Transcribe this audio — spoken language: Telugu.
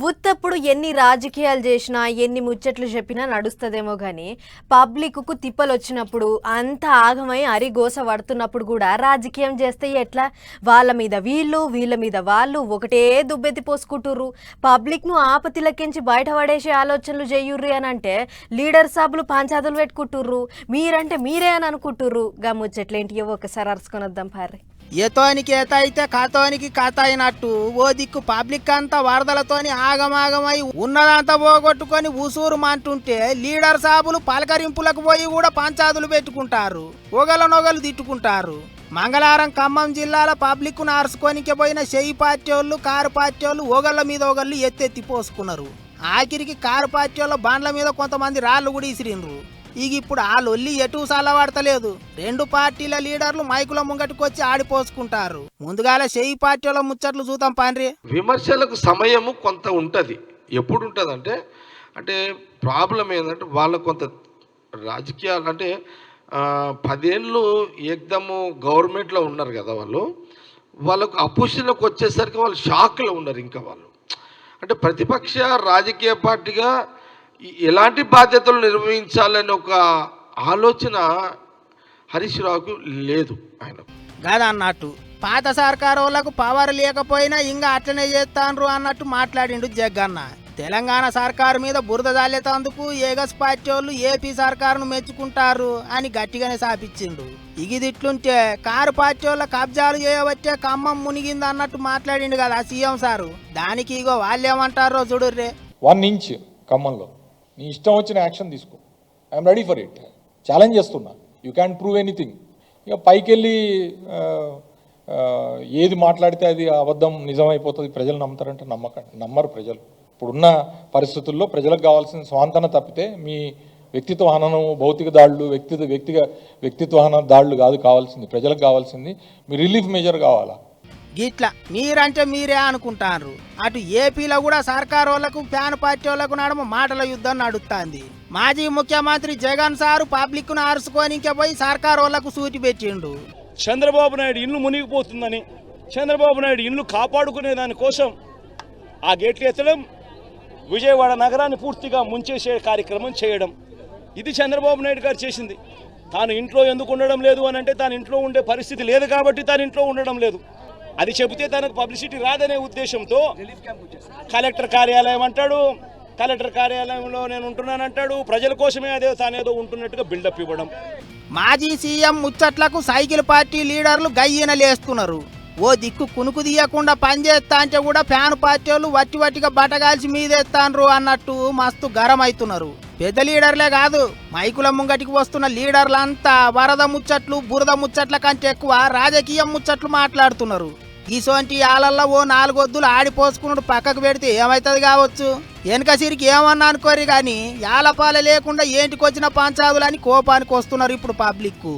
ఉత్తప్పుడు ఎన్ని రాజకీయాలు చేసినా ఎన్ని ముచ్చట్లు చెప్పినా నడుస్తుందేమో కానీ పబ్లిక్కు తిప్పలు వచ్చినప్పుడు అంత ఆగమై అరిగోస పడుతున్నప్పుడు కూడా రాజకీయం చేస్తే ఎట్లా? వాళ్ళ మీద వీళ్ళు వీళ్ళ మీద వాళ్ళు ఒకటే దుబ్బెత్తి పోసుకుంటుర్రు. పబ్లిక్ను ఆపతిలకించి బయటపడేసే ఆలోచనలు చేయుర్రి అని అంటే లీడర్ సాబులు పంచాదులు పెట్టుకుంటుర్రు. మీరంటే మీరే అని అనుకుంటుర్రు. గా ముచ్చట్లేంటియో ఒకసారి అరుచుకొని వద్దాం పార్రి. ఏతోనికి ఏత అయితే కాతోనికి కాత అయినట్టు ఓ దిక్కు పబ్లిక్ అంతా వరదలతోని ఆగమాగమై ఉన్నదంతా పోగొట్టుకొని ఊసూరు మంటుంటే లీడర్ సాబులు పలకరింపులకు పోయి కూడా పంచాదులు పెట్టుకుంటారు, ఒగలనొగలు తిట్టుకుంటారు. మంగళవారం ఖమ్మం జిల్లాల పబ్లిక్ ను అరుచుకోనికే పోయిన చెయ్యి పార్టీ వాళ్ళు కారు పార్టీ వాళ్ళు ఒగళ్ళ మీద ఒగళ్ళు ఎత్తెత్తి పోసుకున్నారు. ఆఖరికి కారు పార్టీ వాళ్ళ బండ్ల మీద కొంతమంది రాళ్ళు కూడా ఇసిరిండ్రు. ఇక ఇప్పుడు ఆ లొల్లి ఎటు సల్లబడతలేదు. రెండు పార్టీల లీడర్లు మైకుల ముంగటికొచ్చి ఆడిపోసుకుంటారు. ముందుగాల చెయ్యి పార్టీ వాళ్ళ ముచ్చట్లు చూద్దాం పాండ్రి. విమర్శలకు సమయము కొంత ఉంటుంది. ఎప్పుడు ఉంటుంది అంటే ప్రాబ్లం ఏంటంటే వాళ్ళ కొంత రాజకీయాలు అంటే 10 ఏళ్ళు ఏకదము గవర్నమెంట్లో ఉన్నారు కదా, వాళ్ళకు అపోజిషన్లోకి వచ్చేసరికి వాళ్ళు షాక్లో ఉన్నారు. ఇంకా వాళ్ళు అంటే ప్రతిపక్ష రాజకీయ పార్టీగా ఎలాంటి బాధ్యతలు నిర్వహించాలని ఒక ఆలోచన హరీష్ రావుకు లేదు. ఆయన కాదన్నట్టు పాత సర్కారు వాళ్ళకు పవర్ లేకపోయినా ఇంకా అట్లనే చేస్తాండ్రు అన్నట్టు మాట్లాడిండు జగ్గన్న. తెలంగాణ సర్కారు మీద బురద జాలేతందుకు ఏగస్ పార్టీ వాళ్ళు ఏపీ సర్కారును మెచ్చుకుంటారు అని గట్టిగానే సాపించిండు. ఇగిదిట్లుంటే కారు పార్టీ వాళ్ళ కబ్జాలు చేయవచ్చే ఖమ్మం మునిగింది అన్నట్టు మాట్లాడిండు కదా సీఎం సారు. దానికి ఇగో వాళ్ళేమంటారో చూడుర్రే. 1 ఇంచ్ ఖమ్మంలో నీ ఇష్టం వచ్చిన యాక్షన్ తీసుకో, I'm ready for it. Challenge చేస్తున్నా, యూ క్యాన్ ప్రూవ్ ఎనీథింగ్. ఇక పైకి వెళ్ళి ఏది మాట్లాడితే అది అబద్ధం నిజమైపోతుంది, ప్రజలు నమ్ముతారంటే నమ్మరు ప్రజలు. ఇప్పుడున్న పరిస్థితుల్లో ప్రజలకు కావాల్సిన స్వాంతన తప్పితే మీ వ్యక్తిత్వ హననం, భౌతిక దాడులు, వ్యక్తిత్వ హనన దాడులు కాదు కావాల్సింది. ప్రజలకు కావాల్సింది మీ రిలీఫ్ మెజర్ కావాలా. గిట్లా మీరంటే మీరే అనుకుంటారు. అటు ఏపీలో కూడా సర్కారు వాళ్లకు ఫ్యాన్ పార్టీ వాళ్లకు నడుమ మాటల యుద్ధం నడుస్తుంది. మాజీ ముఖ్యమంత్రి జగన్ సారు పబ్లిక్ ను అరుచుకోనికే పోయి సర్కారు వాళ్లకు సూటి పెట్టిండు. చంద్రబాబు నాయుడు ఇల్లు మునిగిపోతుందని, చంద్రబాబు నాయుడు ఇల్లు కాపాడుకునే దానికోసం ఆ గేట్లు ఎత్తడం, విజయవాడ నగరాన్ని పూర్తిగా ముంచేసే కార్యక్రమం చేయడం, ఇది చంద్రబాబు నాయుడు గారు చేసింది. తాను ఇంట్లో ఎందుకు ఉండడం లేదు అని అంటే తాను ఇంట్లో ఉండే పరిస్థితి లేదు కాబట్టి తాను ఇంట్లో ఉండడం లేదు. అది చెబితే తనకు పబ్లిసిటీ రాదనే ఉద్దేశంతో కలెక్టర్ కార్యాలయం అంటాడు, కలెక్టర్ కార్యాలయంలో నేను ఉంటున్నానంటాడు, ప్రజల కోసమే అదే తానేదో ఉంటున్నట్టుగా బిల్డప్ ఇవ్వడం. మాజీ సీఎం ముచ్చట్లకు సైకిల్ పార్టీ లీడర్లు గయ్యన లేస్తున్నారు. ఓ దిక్కు కునుకు తీయకుండా పనిచేస్తా అంటే కూడా ఫ్యాన్ పార్టీ వాళ్ళు వట్టిగా బట్టగాల్చి మీదేస్తాన్రు అన్నట్టు మస్తు గరం అవుతున్నారు. పెద్ద లీడర్లే కాదు, మైకుల ముంగటికి వస్తున్న లీడర్లంతా వరద ముచ్చట్లు బురద ముచ్చట్ల కంటే ఎక్కువ రాజకీయ ముచ్చట్లు మాట్లాడుతున్నారు. ఈసోంటి ఆలల్లో ఓ 4 వద్దులు ఆడిపోసుకున్నాడు పక్కకు పెడితే ఏమైతుంది కావచ్చు. వెనక సిరికి ఏమన్నా అనుకోరు కానీ యాలపాల లేకుండా ఏంటికొచ్చిన పంచాదులని కోపానికి వస్తున్నారు ఇప్పుడు పబ్లిక్.